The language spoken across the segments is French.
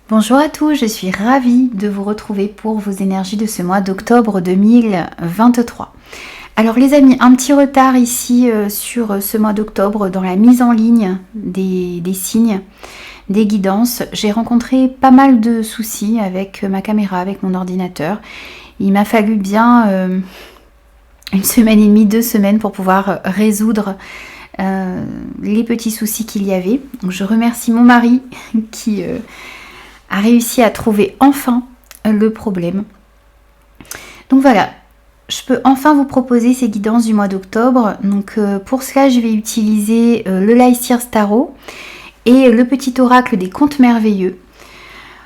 Bonjour à tous, je suis ravie de vous retrouver pour vos énergies de ce mois d'octobre 2023. Alors les amis, un petit retard ici sur ce mois d'octobre dans la mise en ligne des signes, des guidances. J'ai rencontré pas mal de soucis avec ma caméra, avec mon ordinateur. Il m'a fallu bien une semaine et demie, 2 semaines pour pouvoir résoudre les petits soucis qu'il y avait. Donc, je remercie mon mari qui a réussi à trouver enfin le problème. Donc voilà, je peux enfin vous proposer ces guidances du mois d'octobre. Donc pour cela, je vais utiliser le Lycir Tarot et le petit oracle des contes merveilleux.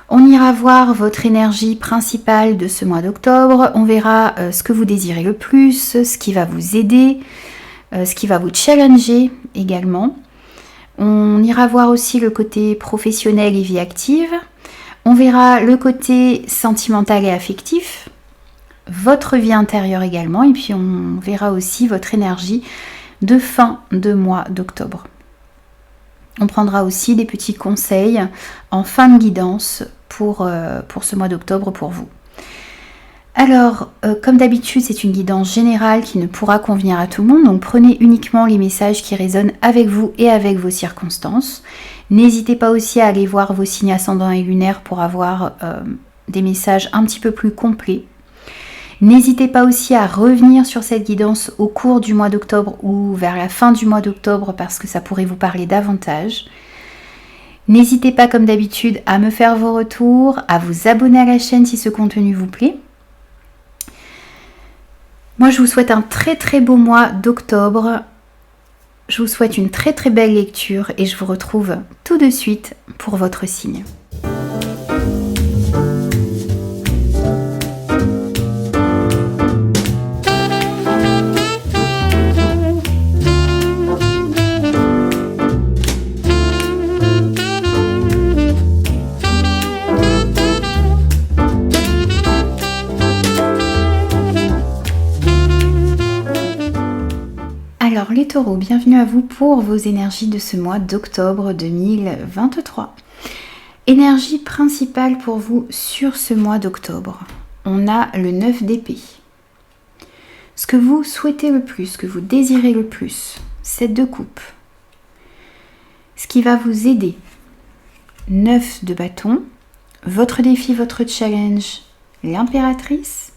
On ira voir votre énergie principale de ce mois d'octobre. On verra ce que vous désirez le plus, ce qui va vous aider, ce qui va vous challenger également. On ira voir aussi le côté professionnel et vie active. On verra le côté sentimental et affectif, votre vie intérieure également, et puis on verra aussi votre énergie de fin de mois d'octobre. On prendra aussi des petits conseils en fin de guidance pour ce mois d'octobre pour vous. Alors, comme d'habitude, c'est une guidance générale qui ne pourra convenir à tout le monde, donc prenez uniquement les messages qui résonnent avec vous et avec vos circonstances. N'hésitez pas aussi à aller voir vos signes ascendants et lunaires pour avoir des messages un petit peu plus complets. N'hésitez pas aussi à revenir sur cette guidance au cours du mois d'octobre ou vers la fin du mois d'octobre parce que ça pourrait vous parler davantage. N'hésitez pas comme d'habitude à me faire vos retours, à vous abonner à la chaîne si ce contenu vous plaît. Moi je vous souhaite un très beau mois d'octobre. Je vous souhaite une très belle lecture et je vous retrouve tout de suite pour votre signe. Alors les taureaux, bienvenue à vous pour vos énergies de ce mois d'octobre 2023. Énergie principale pour vous sur ce mois d'octobre. On a le 9 d'épée. Ce que vous souhaitez le plus, ce que vous désirez le plus, 7 de coupe. Ce qui va vous aider, 9 de bâton. Votre défi, votre challenge, l'impératrice.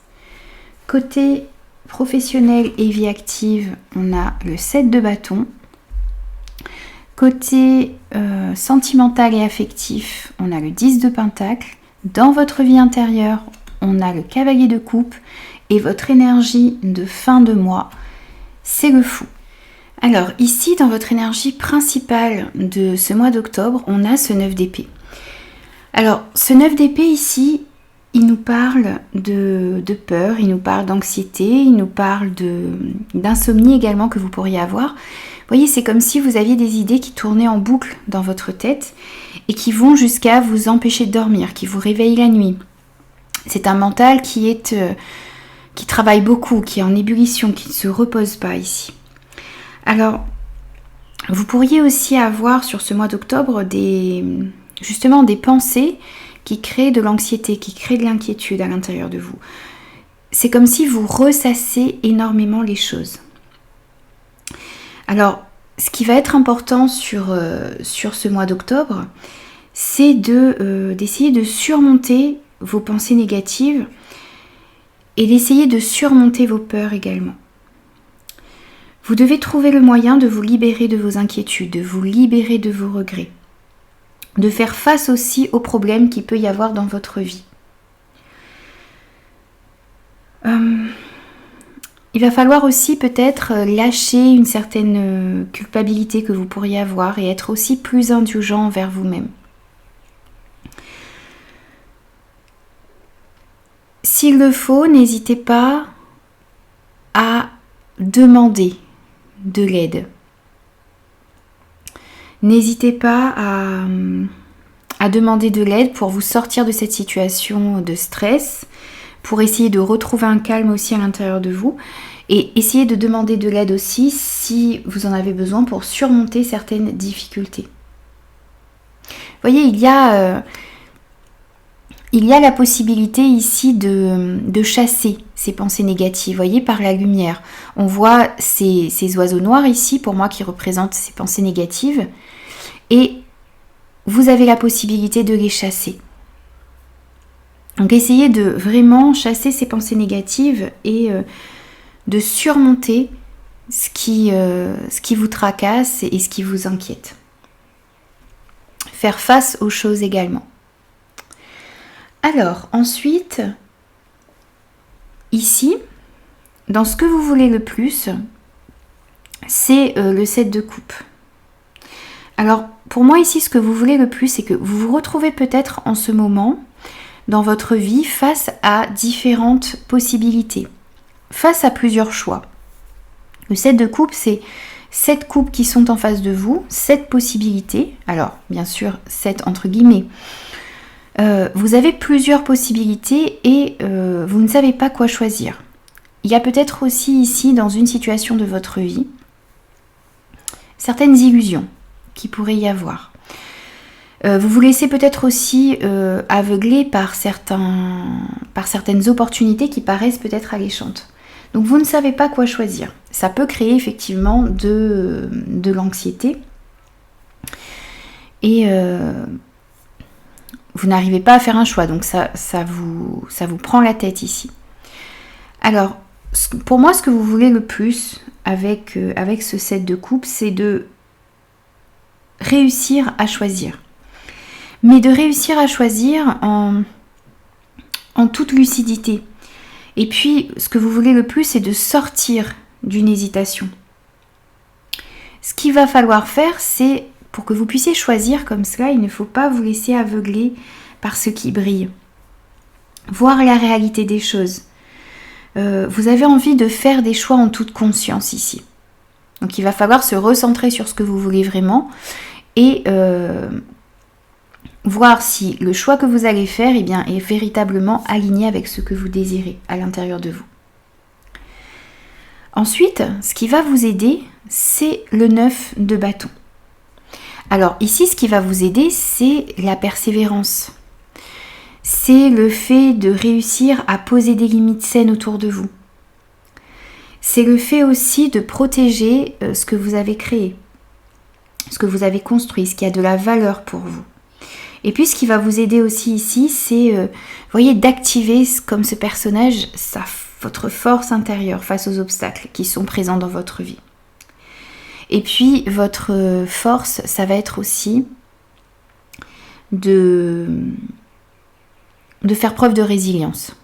Côté professionnel et vie active, on a le 7 de bâton. Côté sentimental et affectif, on a le 10 de pentacle. Dans votre vie intérieure, on a le cavalier de coupe. Et votre énergie de fin de mois, c'est le fou. Alors ici, dans votre énergie principale de ce mois d'octobre, on a ce 9 d'épée. Alors ce 9 d'épée ici, il nous parle de peur, il nous parle d'anxiété, il nous parle d'insomnie également que vous pourriez avoir. Vous voyez, c'est comme si vous aviez des idées qui tournaient en boucle dans votre tête et qui vont jusqu'à vous empêcher de dormir, qui vous réveillent la nuit. C'est un mental qui travaille beaucoup, qui est en ébullition, qui ne se repose pas ici. Alors, vous pourriez aussi avoir sur ce mois d'octobre justement des pensées qui crée de l'anxiété, qui crée de l'inquiétude à l'intérieur de vous. C'est comme si vous ressassez énormément les choses. Alors, ce qui va être important sur ce mois d'octobre, c'est d'essayer de surmonter vos pensées négatives et d'essayer de surmonter vos peurs également. Vous devez trouver le moyen de vous libérer de vos inquiétudes, de vous libérer de vos regrets, de faire face aussi aux problèmes qu'il peut y avoir dans votre vie. Il va falloir aussi peut-être lâcher une certaine culpabilité que vous pourriez avoir et être aussi plus indulgent envers vous-même. S'il le faut, n'hésitez pas à demander de l'aide. N'hésitez pas à demander de l'aide pour vous sortir de cette situation de stress, pour essayer de retrouver un calme aussi à l'intérieur de vous et essayez de demander de l'aide aussi si vous en avez besoin pour surmonter certaines difficultés. Vous voyez, il y a il y a la possibilité ici de chasser ces pensées négatives, vous voyez, par la lumière. On voit ces oiseaux noirs ici, pour moi, qui représentent ces pensées négatives. Et vous avez la possibilité de les chasser. Donc essayez de vraiment chasser ces pensées négatives et de surmonter ce qui vous tracasse et ce qui vous inquiète. Faire face aux choses également. Alors, ensuite, ici, dans ce que vous voulez le plus, c'est le 7 de coupe. Alors, pour moi, ici, ce que vous voulez le plus, c'est que vous vous retrouvez peut-être en ce moment, dans votre vie, face à différentes possibilités, face à plusieurs choix. Le 7 de coupe, c'est 7 coupes qui sont en face de vous, 7 possibilités. Alors, bien sûr, 7 entre guillemets. Vous avez plusieurs possibilités et vous ne savez pas quoi choisir. Il y a peut-être aussi ici, dans une situation de votre vie, certaines illusions qui pourraient y avoir. Vous vous laissez peut-être aussi aveugler par certaines opportunités qui paraissent peut-être alléchantes. Donc vous ne savez pas quoi choisir. Ça peut créer effectivement de l'anxiété. Et vous n'arrivez pas à faire un choix, donc ça vous prend la tête ici. Alors, pour moi, ce que vous voulez le plus avec ce 7 de coupe, c'est de réussir à choisir. Mais de réussir à choisir en toute lucidité. Et puis, ce que vous voulez le plus, c'est de sortir d'une hésitation. Ce qu'il va falloir faire, c'est, pour que vous puissiez choisir comme cela, il ne faut pas vous laisser aveugler par ce qui brille. Voir la réalité des choses. Vous avez envie de faire des choix en toute conscience ici. Donc il va falloir se recentrer sur ce que vous voulez vraiment et voir si le choix que vous allez faire est véritablement aligné avec ce que vous désirez à l'intérieur de vous. Ensuite, ce qui va vous aider, c'est le 9 de bâton. Alors ici, ce qui va vous aider, c'est la persévérance. C'est le fait de réussir à poser des limites saines autour de vous. C'est le fait aussi de protéger ce que vous avez créé, ce que vous avez construit, ce qui a de la valeur pour vous. Et puis ce qui va vous aider aussi ici, c'est d'activer, comme ce personnage, votre force intérieure face aux obstacles qui sont présents dans votre vie. Et puis votre force, ça va être aussi de faire preuve de résilience.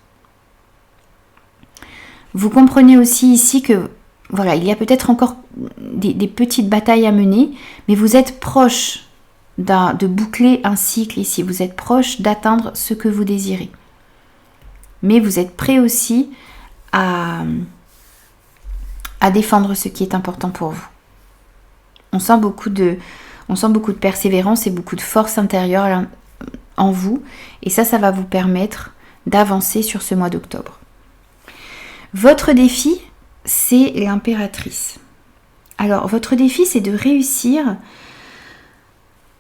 Vous comprenez aussi ici que il y a peut-être encore des petites batailles à mener, mais vous êtes proche de boucler un cycle ici. Vous êtes proche d'atteindre ce que vous désirez. Mais vous êtes prêt aussi à défendre ce qui est important pour vous. On sent beaucoup de persévérance et beaucoup de force intérieure en vous. Et ça va vous permettre d'avancer sur ce mois d'octobre. Votre défi, c'est l'impératrice. Alors, votre défi, c'est de réussir,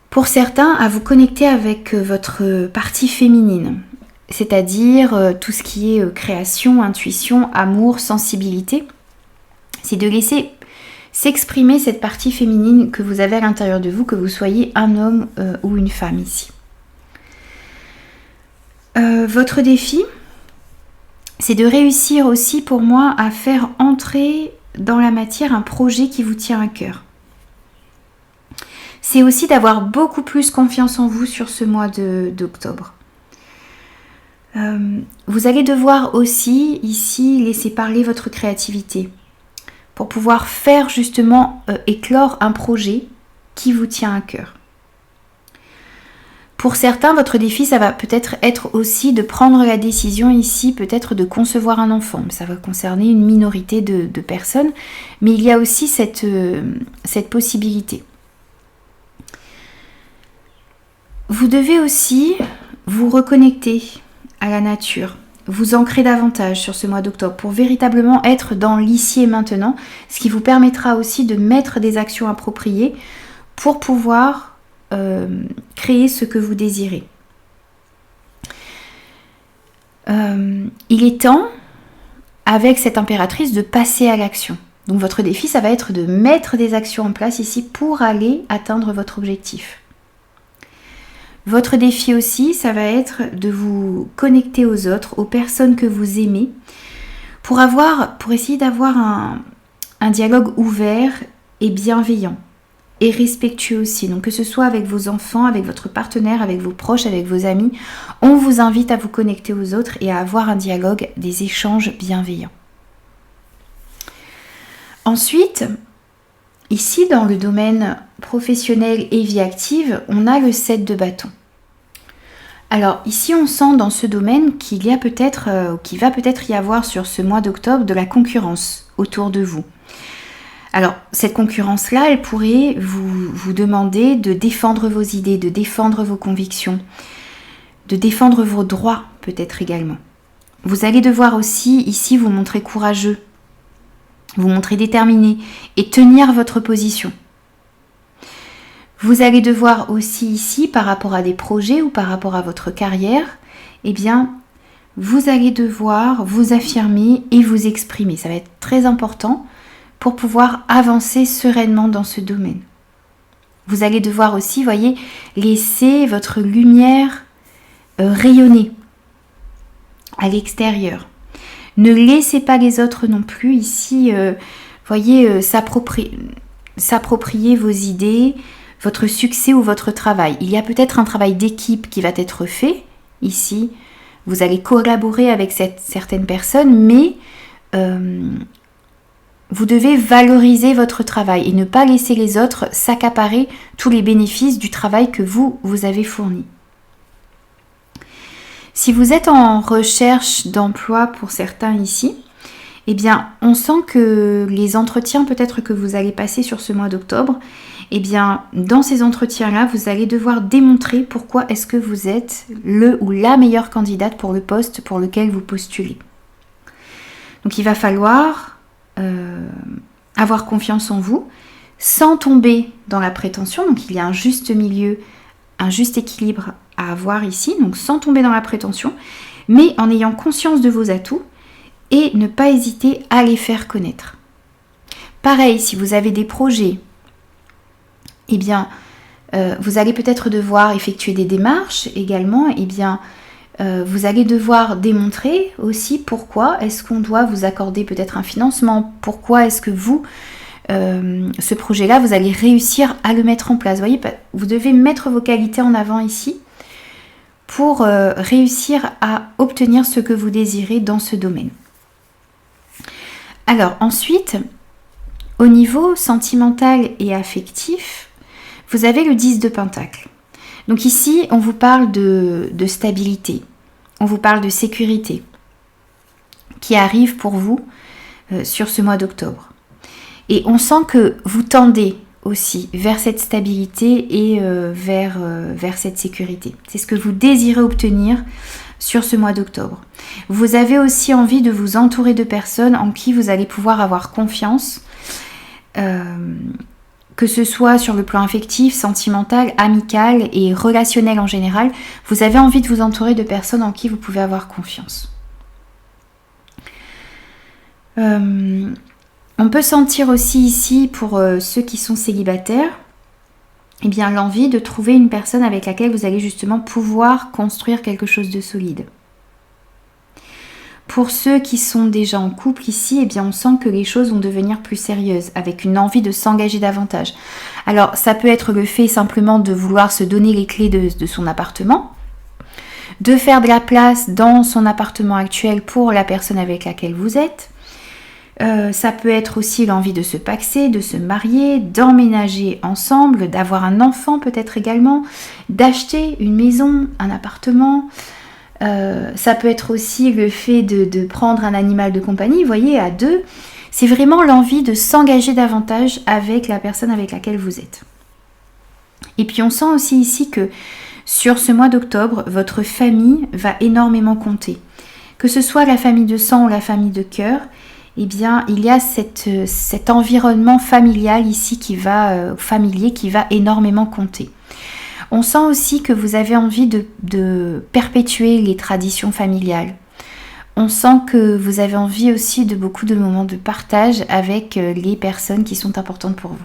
pour certains, à vous connecter avec votre partie féminine. C'est-à-dire tout ce qui est création, intuition, amour, sensibilité. C'est de laisser s'exprimer cette partie féminine que vous avez à l'intérieur de vous, que vous soyez un homme ou une femme ici. Votre défi, c'est de réussir aussi pour moi à faire entrer dans la matière un projet qui vous tient à cœur. C'est aussi d'avoir beaucoup plus confiance en vous sur ce mois d'octobre. Vous allez devoir aussi ici laisser parler votre créativité pour pouvoir faire justement éclore un projet qui vous tient à cœur. Pour certains, votre défi, ça va peut-être être aussi de prendre la décision ici, peut-être de concevoir un enfant. Ça va concerner une minorité de personnes, mais il y a aussi cette possibilité. Vous devez aussi vous reconnecter à la nature, vous ancrer davantage sur ce mois d'octobre pour véritablement être dans l'ici et maintenant, ce qui vous permettra aussi de mettre des actions appropriées pour pouvoir créer ce que vous désirez. il est temps, avec cette impératrice, de passer à l'action. Donc votre défi, ça va être de mettre des actions en place ici pour aller atteindre votre objectif. Votre défi aussi, ça va être de vous connecter aux autres, aux personnes que vous aimez, pour essayer d'avoir un dialogue ouvert et bienveillant et respectueux aussi. Donc que ce soit avec vos enfants, avec votre partenaire, avec vos proches, avec vos amis, on vous invite à vous connecter aux autres et à avoir un dialogue, des échanges bienveillants. Ensuite, ici dans le domaine professionnel et vie active, on a le 7 de bâton. Alors ici on sent dans ce domaine qu'il va peut-être y avoir sur ce mois d'octobre de la concurrence autour de vous. Alors cette concurrence-là, elle pourrait vous demander de défendre vos idées, de défendre vos convictions, de défendre vos droits peut-être également. Vous allez devoir aussi ici vous montrer courageux, vous montrer déterminé et tenir votre position. Vous allez devoir aussi ici, par rapport à des projets ou par rapport à votre carrière, eh bien, vous allez devoir vous affirmer et vous exprimer. Ça va être très important pour pouvoir avancer sereinement dans ce domaine. Vous allez devoir aussi, voyez, laisser votre lumière rayonner à l'extérieur. Ne laissez pas les autres non plus ici, s'approprier vos idées, votre succès ou votre travail. Il y a peut-être un travail d'équipe qui va être fait ici. Vous allez collaborer avec certaines personnes, mais vous devez valoriser votre travail et ne pas laisser les autres s'accaparer tous les bénéfices du travail que vous avez fourni. Si vous êtes en recherche d'emploi pour certains ici, eh bien, on sent que les entretiens peut-être que vous allez passer sur ce mois d'octobre, eh bien, dans ces entretiens-là, vous allez devoir démontrer pourquoi est-ce que vous êtes le ou la meilleure candidate pour le poste pour lequel vous postulez. Donc, il va falloir avoir confiance en vous, sans tomber dans la prétention. Donc, il y a un juste milieu, un juste équilibre à avoir ici, donc sans tomber dans la prétention, mais en ayant conscience de vos atouts et ne pas hésiter à les faire connaître. Pareil, si vous avez des projets, eh bien, vous allez peut-être devoir effectuer des démarches également, eh bien, vous allez devoir démontrer aussi pourquoi est-ce qu'on doit vous accorder peut-être un financement, pourquoi est-ce que ce projet-là, vous allez réussir à le mettre en place. Vous voyez, vous devez mettre vos qualités en avant ici pour réussir à obtenir ce que vous désirez dans ce domaine. Alors ensuite, au niveau sentimental et affectif, vous avez le 10 de Pentacle. Donc ici, on vous parle de stabilité, on vous parle de sécurité qui arrive pour vous sur ce mois d'octobre. Et on sent que vous tendez aussi vers cette stabilité et vers cette sécurité. C'est ce que vous désirez obtenir sur ce mois d'octobre. Vous avez aussi envie de vous entourer de personnes en qui vous allez pouvoir avoir confiance, que ce soit sur le plan affectif, sentimental, amical et relationnel en général. Vous avez envie de vous entourer de personnes en qui vous pouvez avoir confiance. On peut sentir aussi ici, pour ceux qui sont célibataires, eh bien, l'envie de trouver une personne avec laquelle vous allez justement pouvoir construire quelque chose de solide. Pour ceux qui sont déjà en couple ici, eh bien, on sent que les choses vont devenir plus sérieuses, avec une envie de s'engager davantage. Alors, ça peut être le fait simplement de vouloir se donner les clés de son appartement, de faire de la place dans son appartement actuel pour la personne avec laquelle vous êtes. Ça peut être aussi l'envie de se paxer, de se marier, d'emménager ensemble, d'avoir un enfant peut-être également, d'acheter une maison, un appartement. Ça peut être aussi le fait de prendre un animal de compagnie, vous voyez, à deux. C'est vraiment l'envie de s'engager davantage avec la personne avec laquelle vous êtes. Et puis on sent aussi ici que sur ce mois d'octobre, votre famille va énormément compter. Que ce soit la famille de sang ou la famille de cœur, eh bien, il y a cet environnement familial ici familier qui va énormément compter. On sent aussi que vous avez envie de perpétuer les traditions familiales, On sent que vous avez envie aussi de beaucoup de moments de partage avec les personnes qui sont importantes pour vous.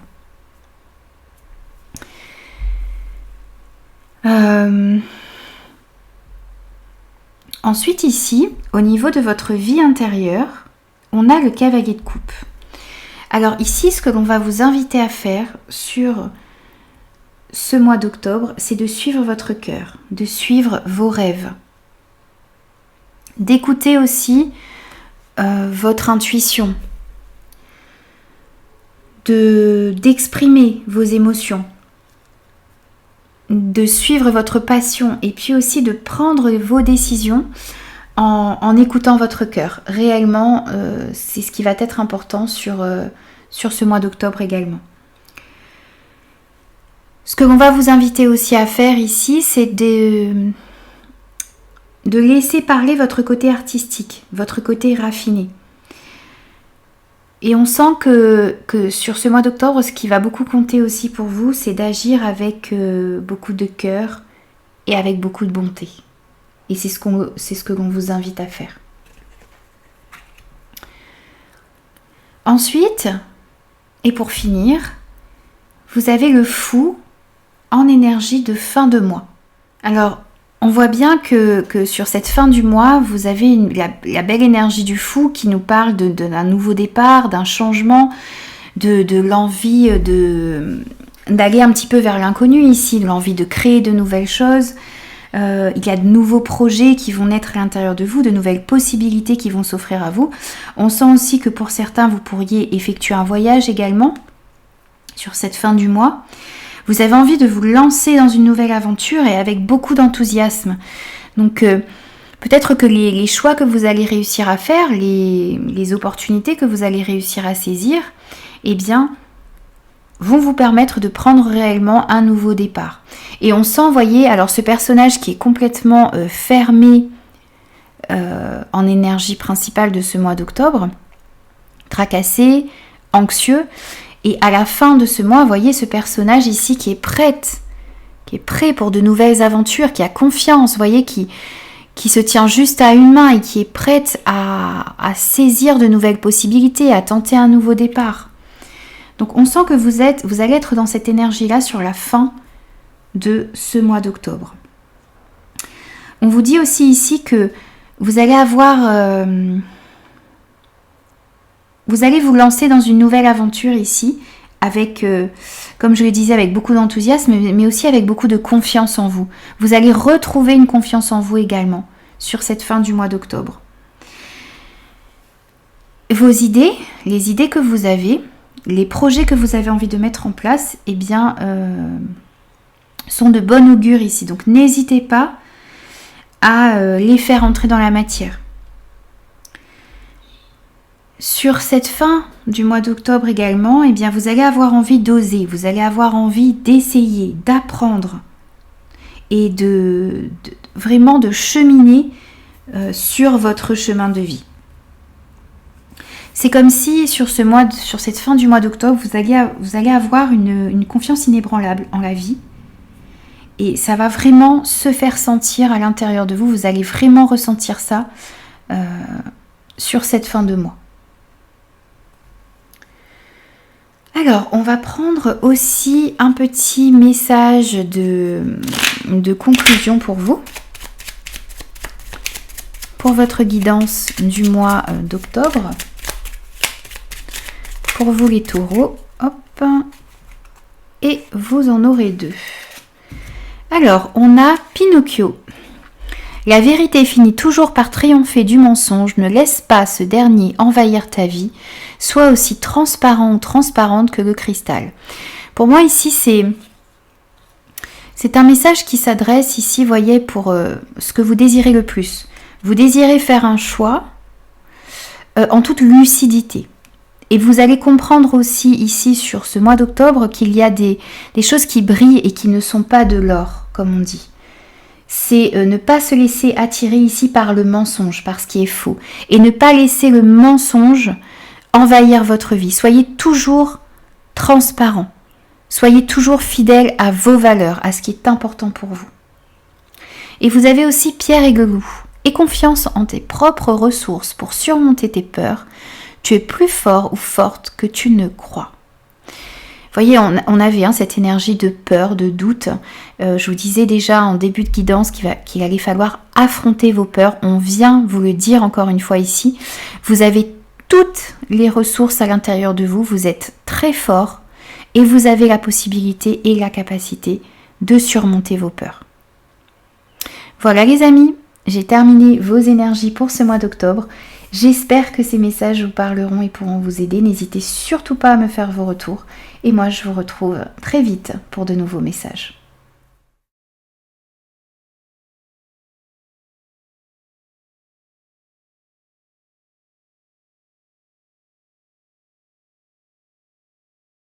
Ensuite ici, au niveau de votre vie intérieure, on a le cavalier de coupe. Alors ici, ce que l'on va vous inviter à faire sur ce mois d'octobre, c'est de suivre votre cœur, de suivre vos rêves, d'écouter aussi votre intuition, d'exprimer vos émotions, de suivre votre passion et puis aussi de prendre vos décisions en écoutant votre cœur. Réellement, c'est ce qui va être important sur ce mois d'octobre également. Ce que l'on va vous inviter aussi à faire ici, c'est de laisser parler votre côté artistique, votre côté raffiné. Et on sent que sur ce mois d'octobre, ce qui va beaucoup compter aussi pour vous, c'est d'agir avec beaucoup de cœur et avec beaucoup de bonté. Et c'est ce que l'on vous invite à faire. Ensuite, et pour finir, vous avez le fou en énergie de fin de mois. Alors, on voit bien que sur cette fin du mois, vous avez la belle énergie du fou qui nous parle d'un nouveau départ, d'un changement, de l'envie d'aller un petit peu vers l'inconnu ici, de l'envie de créer de nouvelles choses. Il y a de nouveaux projets qui vont naître à l'intérieur de vous, de nouvelles possibilités qui vont s'offrir à vous. On sent aussi que pour certains, vous pourriez effectuer un voyage également sur cette fin du mois. Vous avez envie de vous lancer dans une nouvelle aventure et avec beaucoup d'enthousiasme. Donc peut-être que les choix que vous allez réussir à faire, les opportunités que vous allez réussir à saisir, eh bien, vont vous permettre de prendre réellement un nouveau départ. Et on sent, voyez, alors ce personnage qui est complètement fermé en énergie principale de ce mois d'octobre, tracassé, anxieux. Et à la fin de ce mois, voyez ce personnage ici qui est prêt pour de nouvelles aventures, qui a confiance, voyez, qui se tient juste à une main et qui est prête à saisir de nouvelles possibilités, à tenter un nouveau départ. Donc on sent que vous allez être dans cette énergie-là sur la fin de ce mois d'octobre. On vous dit aussi ici que vous allez vous allez vous lancer dans une nouvelle aventure ici, avec, comme je le disais, avec beaucoup d'enthousiasme, mais aussi avec beaucoup de confiance en vous. Vous allez retrouver une confiance en vous également sur cette fin du mois d'octobre. Vos idées, les idées que vous avez, les projets que vous avez envie de mettre en place, eh bien, sont de bon augure ici. Donc n'hésitez pas à les faire entrer dans la matière. Sur cette fin du mois d'octobre également, eh bien, vous allez avoir envie d'oser, vous allez avoir envie d'essayer, d'apprendre et vraiment de cheminer sur votre chemin de vie. C'est comme si sur cette fin du mois d'octobre, vous allez avoir une confiance inébranlable en la vie. Et ça va vraiment se faire sentir à l'intérieur de vous. Vous allez vraiment ressentir ça sur cette fin de mois. Alors, on va prendre aussi un petit message de conclusion pour vous. Pour votre guidance du mois d'octobre. Pour vous les taureaux. Hop. Et vous en aurez 2. Alors, on a Pinocchio. La vérité finit toujours par triompher du mensonge. Ne laisse pas ce dernier envahir ta vie. Sois aussi transparent ou transparente que le cristal. Pour moi, ici, c'est un message qui s'adresse ici, voyez, pour ce que vous désirez le plus. Vous désirez faire un choix en toute lucidité. Et vous allez comprendre aussi ici, sur ce mois d'octobre, qu'il y a des choses qui brillent et qui ne sont pas de l'or, comme on dit. C'est ne pas se laisser attirer ici par le mensonge, par ce qui est faux. Et ne pas laisser le mensonge envahir votre vie. Soyez toujours transparent. Soyez toujours fidèle à vos valeurs, à ce qui est important pour vous. Et vous avez aussi Pierre et le loup. Aie confiance en tes propres ressources pour surmonter tes peurs. Tu es plus fort ou forte que tu ne crois. Vous voyez, on avait cette énergie de peur, de doute. Je vous disais déjà en début de guidance qu'il allait falloir affronter vos peurs. On vient vous le dire encore une fois ici. Vous avez toutes les ressources à l'intérieur de vous. Vous êtes très fort et vous avez la possibilité et la capacité de surmonter vos peurs. Voilà les amis, j'ai terminé vos énergies pour ce mois d'octobre. J'espère que ces messages vous parleront et pourront vous aider. N'hésitez surtout pas à me faire vos retours. Et moi, je vous retrouve très vite pour de nouveaux messages.